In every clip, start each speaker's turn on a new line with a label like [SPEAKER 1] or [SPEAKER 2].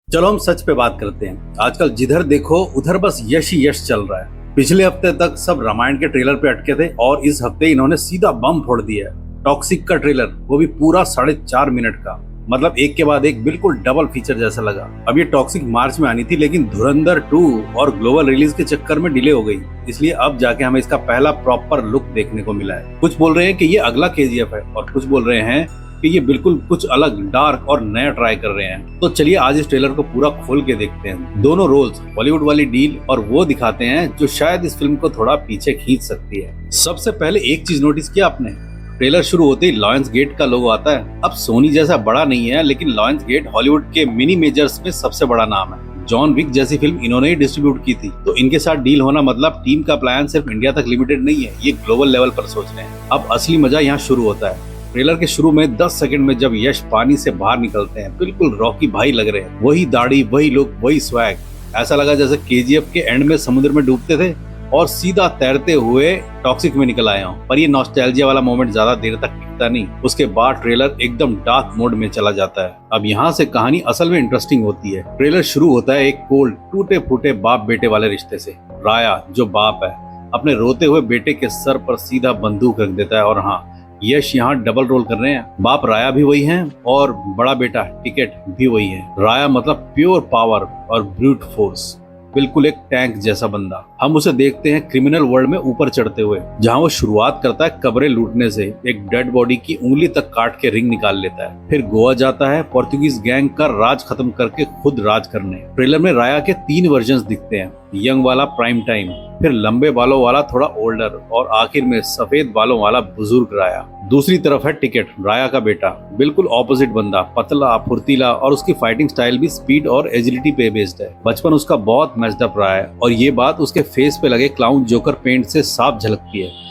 [SPEAKER 1] चलो हम सच पे बात करते हैं। आजकल जिधर देखो उधर बस यश ही यश चल रहा है। पिछले हफ्ते तक सब रामायण के ट्रेलर पे अटके थे और इस हफ्ते इन्होंने सीधा बम फोड़ दिया है। टॉक्सिक का ट्रेलर, वो भी पूरा 4.5 मिनट का, मतलब एक के बाद एक बिल्कुल डबल फीचर जैसा लगा। अब ये टॉक्सिक मार्च में आनी थी, लेकिन धुरंधर 2 और ग्लोबल रिलीज के चक्कर में डिले हो गई, इसलिए अब जाके हमें इसका पहला प्रॉपर लुक देखने को मिला है। कुछ बोल रहे हैं कि ये अगला केजीएफ है और कुछ बोल रहे हैं कि ये बिल्कुल कुछ अलग, डार्क और नया ट्राई कर रहे हैं। तो चलिए आज इस ट्रेलर को पूरा खोल के देखते हैं। दोनों रोल्स, बॉलीवुड वाली डील और वो दिखाते हैं जो शायद इस फिल्म को थोड़ा पीछे खींच सकती है। सबसे पहले एक चीज नोटिस किया आपने? ट्रेलर शुरू होते ही लॉयंस गेट का लोगो आता है। अब सोनी जैसा बड़ा नहीं है, लेकिन लॉयंस गेट हॉलीवुड के मिनी मेजर्स में सबसे बड़ा नाम है। जॉन विक जैसी फिल्म इन्होंने ही डिस्ट्रीब्यूट की थी, तो इनके साथ डील होना मतलब टीम का प्लान सिर्फ इंडिया तक लिमिटेड नहीं है, ये ग्लोबल लेवल पर सोच रहे हैं। अब असली मजा यहाँ शुरू होता है। ट्रेलर के शुरू में 10 सेकंड में जब यश पानी से बाहर निकलते हैं, बिल्कुल रॉकी भाई लग रहे हैं। वही दाढ़ी, वही लुक, वही स्वैग। ऐसा लगा जैसे केजीएफ के एंड में समुद्र में डूबते थे और सीधा तैरते हुए टॉक्सिक में निकल आए हों। पर ये नॉस्टैल्जिया वाला मोमेंट ज्यादा देर तक टिकता नहीं, उसके बाद ट्रेलर एकदम डार्क मोड में चला जाता है। अब यहाँ से कहानी असल में इंटरेस्टिंग होती है। ट्रेलर शुरू होता है एक कोल्ड, टूटे फूटे बाप बेटे वाले रिश्ते से। राया जो बाप है, अपने रोते हुए बेटे के सर पर सीधा बंदूक रख देता है। और हाँ, यश यहाँ डबल रोल कर रहे हैं। बाप राया भी वही हैं और बड़ा बेटा टिकट भी वही है। राया मतलब प्योर पावर और ब्रूट फोर्स, बिल्कुल एक टैंक जैसा बंदा। हम उसे देखते हैं क्रिमिनल वर्ल्ड में ऊपर चढ़ते हुए, जहां वो शुरुआत करता है कब्रें लूटने से। एक डेड बॉडी की उंगली तक काट के रिंग निकाल लेता है। फिर गोवा जाता है पोर्तुगीज गैंग का राज खत्म करके खुद राज करने। ट्रेलर में राया के 3 वर्जन्स दिखते हैं, यंग वाला प्राइम टाइम, फिर लंबे बालों वाला थोड़ा ओल्डर, और आखिर में सफेद बालों वाला बुजुर्ग राया। दूसरी तरफ है टिकट, राया का बेटा, बिल्कुल ऑपोजिट बंदा, पतला फुर्तीला, और उसकी फाइटिंग स्टाइल भी स्पीड और एजिलिटी पे बेस्ड है। बचपन उसका बहुत मेस्ड अप रहा है और ये बात उसके फेस पे लगे क्लाउन जोकर पेंट से साफ झलकती है।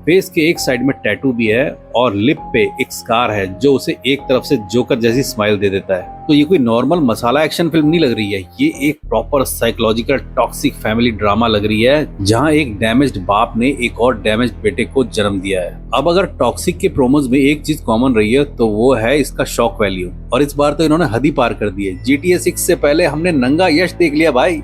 [SPEAKER 1] फेस के एक साइड में टैटू भी है और लिप पे एक स्कार है जो उसे एक तरफ से जोकर जैसी स्माइल दे देता है। तो ये कोई नॉर्मल मसाला एक्शन फिल्म नहीं लग रही है, ये एक proper psychological toxic family drama लग रही है, जहां एक डैमेज्ड बाप ने एक और डैमेज्ड बेटे को जन्म दिया है। अब अगर टॉक्सिक के प्रोमोज में एक चीज कॉमन रही है तो वो है इसका शॉक वैल्यू, और इस बार तो इन्होंने हद ही पार कर दी है। GTA 6 से पहले हमने नंगा यश देख लिया भाई।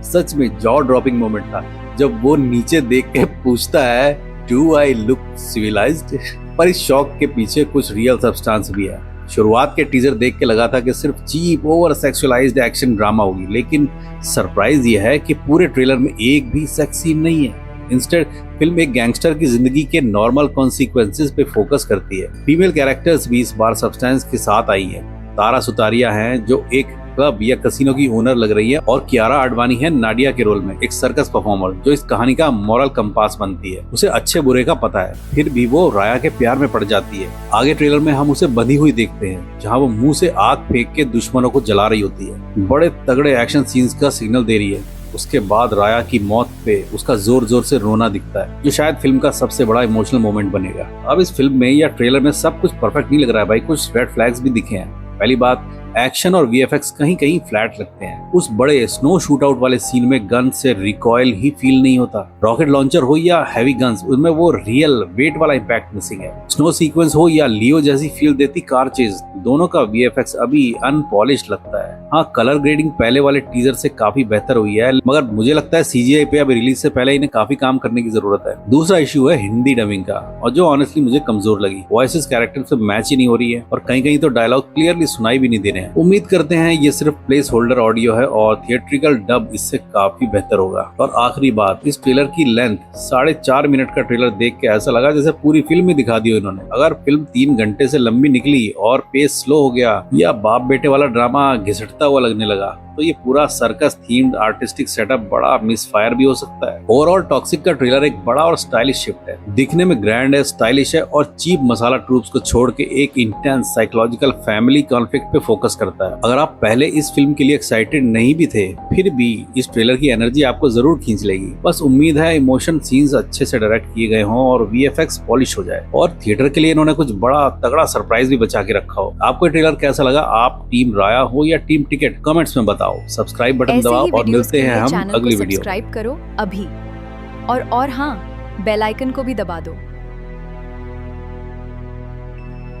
[SPEAKER 1] सच में जॉ ड्रॉपिंग मोमेंट था जब वो नीचे देख के पूछता है, डू आई लुक सिविलाइज्ड? पर इस शॉक के पीछे कुछ रियल सब्सटेंस भी है। शुरुआत के टीजर देख के लगा था कि सिर्फ चीप ओवर सेक्सुअलाइज्ड एक्शन ड्रामा होगी, लेकिन सरप्राइज ये है कि पूरे ट्रेलर में एक भी सेक्स सीन नहीं है। इंस्टेड फिल्म एक गैंगस्टर की जिंदगी के नॉर्मल कॉन्सिक्वेंसेस पे फोकस करती है। फीमेल कैरेक्टर्स भी इस बार सब्सटेंस के साथ आई है। तारा सुतारिया हैं जो एक क्लब या कसिनो की ओनर लग रही है, और कियारा आडवाणी है नाडिया के रोल में, एक सर्कस परफॉर्मर जो इस कहानी का मॉरल कंपास बनती है। उसे अच्छे बुरे का पता है, फिर भी वो राया के प्यार में पड़ जाती है। आगे ट्रेलर में हम उसे बंधी हुई देखते हैं, जहां वो मुंह से आग फेंक के दुश्मनों को जला रही होती है। बड़े तगड़े एक्शन सीन्स का सिग्नल दे रही है। उसके बाद राया की मौत पे उसका जोर जोर से रोना दिखता है, जो शायद फिल्म का सबसे बड़ा इमोशनल मोमेंट बनेगा। अब इस फिल्म में या ट्रेलर में सब कुछ परफेक्ट नहीं लग रहा है भाई, कुछ रेड फ्लैग्स भी दिखे हैं। पहली बात, एक्शन और VFX कहीं कहीं फ्लैट लगते हैं। उस बड़े स्नो शूट आउट वाले सीन में गन से रिकॉइल ही फील नहीं होता। रॉकेट लॉन्चर हो या हैवी गन्स, उसमें वो रियल वेट वाला इम्पैक्ट मिसिंग है। स्नो सीक्वेंस हो या लियो जैसी फील देती कार चेज, दोनों का VFX अभी अनपॉलिश्ड लगता है। हाँ, कलर ग्रेडिंग पहले वाले टीजर से काफी बेहतर हुई है, मगर मुझे लगता है CGI पे अभी रिलीज से पहले इन्हें काफी काम करने की जरूरत है। दूसरा इश्यू है हिंदी डबिंग का, और जो ऑनेस्टली मुझे कमजोर लगी। वॉइसेस कैरेक्टर से मैच ही नहीं हो रही है और कहीं कहीं तो डायलॉग क्लियरली सुनाई भी नहीं दे रहे हैं। उम्मीद करते हैं ये सिर्फ प्लेस होल्डर ऑडियो है और थिएट्रिकल डब इससे काफी बेहतर होगा। और आखिरी बात, इस ट्रेलर की लेंथ, 4.5 मिनट का ट्रेलर देख के ऐसा लगा जैसे पूरी फिल्म ही दिखा दी हो इन्होंने। अगर फिल्म 3 घंटे से लंबी निकली और पेस स्लो हो गया या बाप बेटे वाला ड्रामा घिसटता हुआ लगने लगा, तो ये पूरा सर्कस थीम्ड आर्टिस्टिक सेटअप बड़ा मिसफायर भी हो सकता है। ओवरऑल टॉक्सिक का ट्रेलर एक बड़ा और स्टाइलिश शिफ्ट है, दिखने में ग्रैंड है, स्टाइलिश है, और चीप मसाला ट्रूप्स को छोड़ के एक इंटेंस साइकोलॉजिकल फैमिली कॉन्फ्लिक्ट पे फोकस करता है। अगर आप पहले इस फिल्म के लिए एक्साइटेड नहीं भी थे, फिर भी इस ट्रेलर की एनर्जी आपको जरूर खींच लेगी। बस उम्मीद है इमोशन सीन्स अच्छे से डायरेक्ट किए गए हों और VFX पॉलिश हो जाए, और थिएटर के लिए इन्होंने कुछ बड़ा तगड़ा सरप्राइज भी बचा के रखा हो। आपको ये ट्रेलर कैसा लगा? आप टीम राया हो या टीम टिकट? कमेंट्स में बताओ। सब्सक्राइब बटन दबाओ और मिलते हैं हम अगली वीडियो।
[SPEAKER 2] सब्सक्राइब करो अभी, और हाँ, बेल आइकन को भी दबा दो।